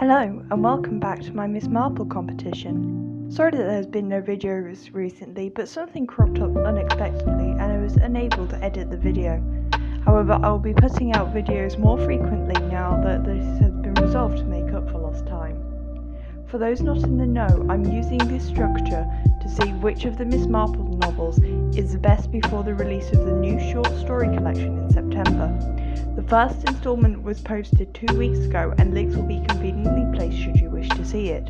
Hello and welcome back to my Miss Marple competition. Sorry that there's been no videos recently, but something cropped up unexpectedly and I was unable to edit the video. However, I will be putting out videos more frequently now that this has been resolved to make up for lost time. For those not in the know, I'm using this structure to see which of the Miss Marple novels is the best before the release of the new short story collection in September. The first instalment was posted 2 weeks ago and links will be conveniently placed should you wish to see it.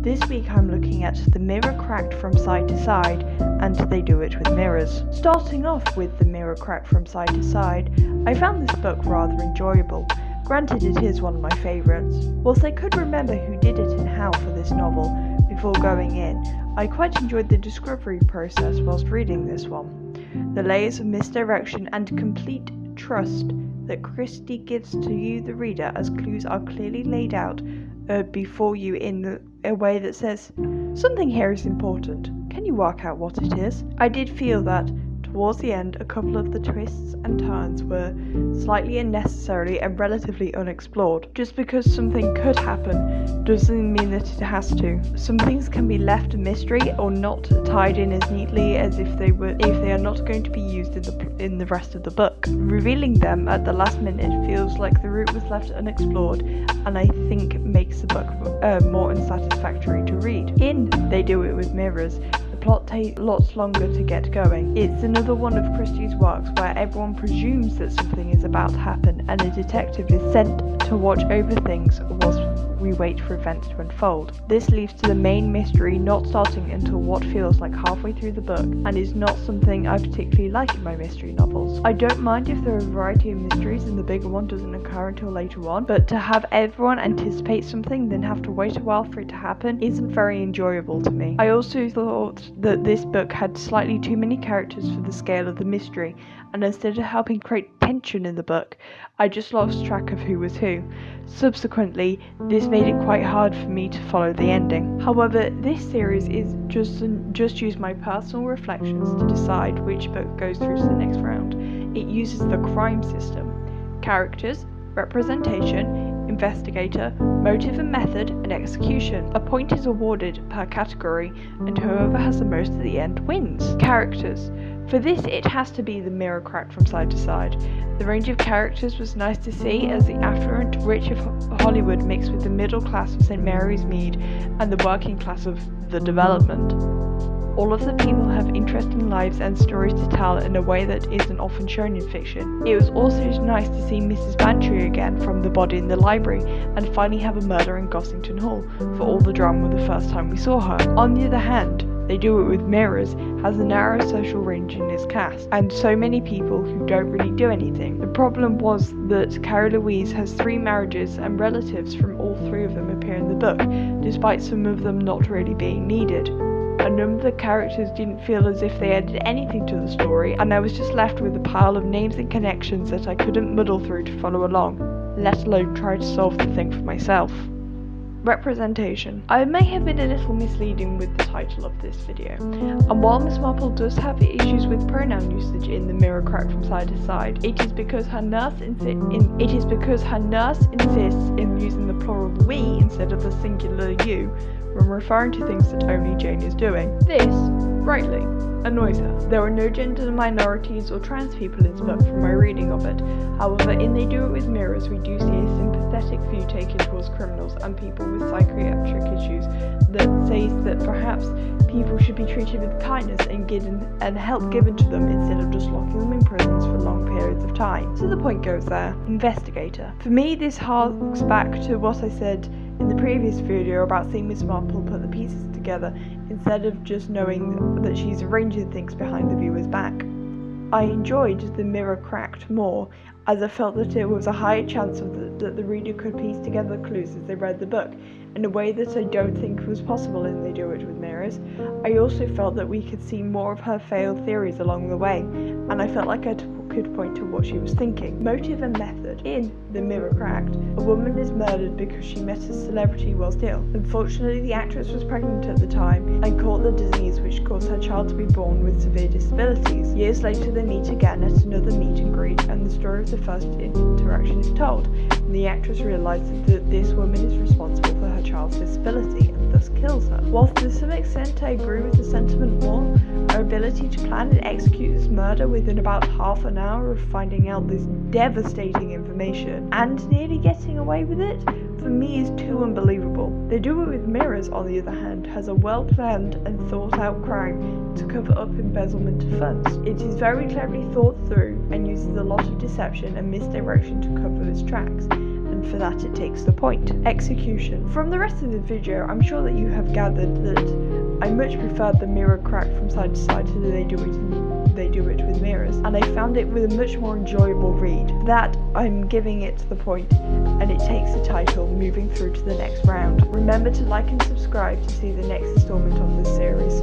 This week I'm looking at The Mirror Cracked from Side to Side and They Do It with Mirrors. Starting off with The Mirror Cracked from Side to Side, I found this book rather enjoyable. Granted, it is one of my favourites. Whilst I could remember who did it and how for this novel before going in, I quite enjoyed the discovery process whilst reading this one. The layers of misdirection and complete trust that Christie gives to you, the reader, as clues are clearly laid out before you in a way that says, something here is important. Can you work out what it is? I did feel that towards the end, a couple of the twists and turns were slightly unnecessary and relatively unexplored. Just because something could happen doesn't mean that it has to. Some things can be left a mystery or not tied in as neatly as if they are not going to be used in the rest of the book. Revealing them at the last minute feels like the route was left unexplored, and I think makes the book more unsatisfactory to read. In They Do It with Mirrors, plot takes lots longer to get going. It's another one of Christie's works where everyone presumes that something is about to happen and a detective is sent to watch over things whilst we wait for events to unfold. This leads to the main mystery not starting until what feels like halfway through the book, and is not something I particularly like in my mystery novels. I don't mind if there are a variety of mysteries and the bigger one doesn't occur until later on, but to have everyone anticipate something then have to wait a while for it to happen isn't very enjoyable to me. I also thought that this book had slightly too many characters for the scale of the mystery, and instead of helping create tension in the book, I just lost track of who was who. Subsequently, this made it quite hard for me to follow the ending. However, this series is just use my personal reflections to decide which book goes through to the next round. It uses the crime system: characters, representation, investigator, motive and method, and execution. A point is awarded per category, and whoever has the most at the end wins. Characters. For this, it has to be The Mirror Cracked from Side to Side. The range of characters was nice to see, as the affluent rich of Hollywood mixed with the middle class of St. Mary's Mead and the working class of The Development. All of the people have interesting lives and stories to tell in a way that isn't often shown in fiction. It was also nice to see Mrs. Bantry again from The Body in the Library and finally have a murder in Gossington Hall, for all the drama the first time we saw her. On the other hand, They Do It with Mirrors has a narrow social range in its cast, and so many people who don't really do anything. The problem was that Carrie Louise has 3 marriages and relatives from all 3 of them appear in the book, despite some of them not really being needed. A number of the characters didn't feel as if they added anything to the story, and I was just left with a pile of names and connections that I couldn't muddle through to follow along, let alone try to solve the thing for myself. Representation. I may have been a little misleading with the title of this video, and while Miss Marple does have issues with pronoun usage in The Mirror Cracked from Side to Side, it is because her nurse insists in using the plural we instead of the singular you when referring to things that only Jane is doing. This, rightly, annoys her. There are no gender minorities or trans people in this book from my reading of it. However, in They Do It with Mirrors, we do see a sympathetic view taken towards criminals and people with psychiatric issues that says that perhaps people should be treated with kindness and help given to them instead of just locking them in prisons for long periods of time. So the point goes there. Investigator. For me, this harks back to what I said in the previous video about seeing Miss Marple put the pieces together instead of just knowing that she's arranging things behind the viewer's back. I enjoyed The Mirror Cracked more, as I felt that it was a higher chance that the reader could piece together clues as they read the book, in a way that I don't think was possible in They Do It with Mirrors. I also felt that we could see more of her failed theories along the way, and I felt like I could point to what she was thinking. Motive and method. In The Mirror Cracked, a woman is murdered because she met a celebrity whilst ill. Unfortunately, the actress was pregnant at the time and caught the disease which caused her child to be born with severe disabilities. Years later, they meet again at another meet and greet, and the story of the first interaction is told. And the actress realizes that this woman is responsible for her child's disability and thus kills her. Whilst to some extent I agree with the sentiment more, her ability to plan and execute this murder within about half an hour of finding out this devastating information and nearly getting away with it, for me is too unbelievable. They Do It With Mirrors, on the other hand, has a well-planned and thought-out crime to cover up embezzlement of funds. It is very cleverly thought through and uses a lot of deception and misdirection to cover its tracks, and for that it takes the point. Execution. From the rest of the video, I'm sure that you have gathered that I much preferred The Mirror Cracked from Side to Side to They Do It With Mirrors, and I found it with a much more enjoyable read. For that, I'm giving it the point, and it takes the title, moving through to the next round. Remember to like and subscribe to see the next installment of this series.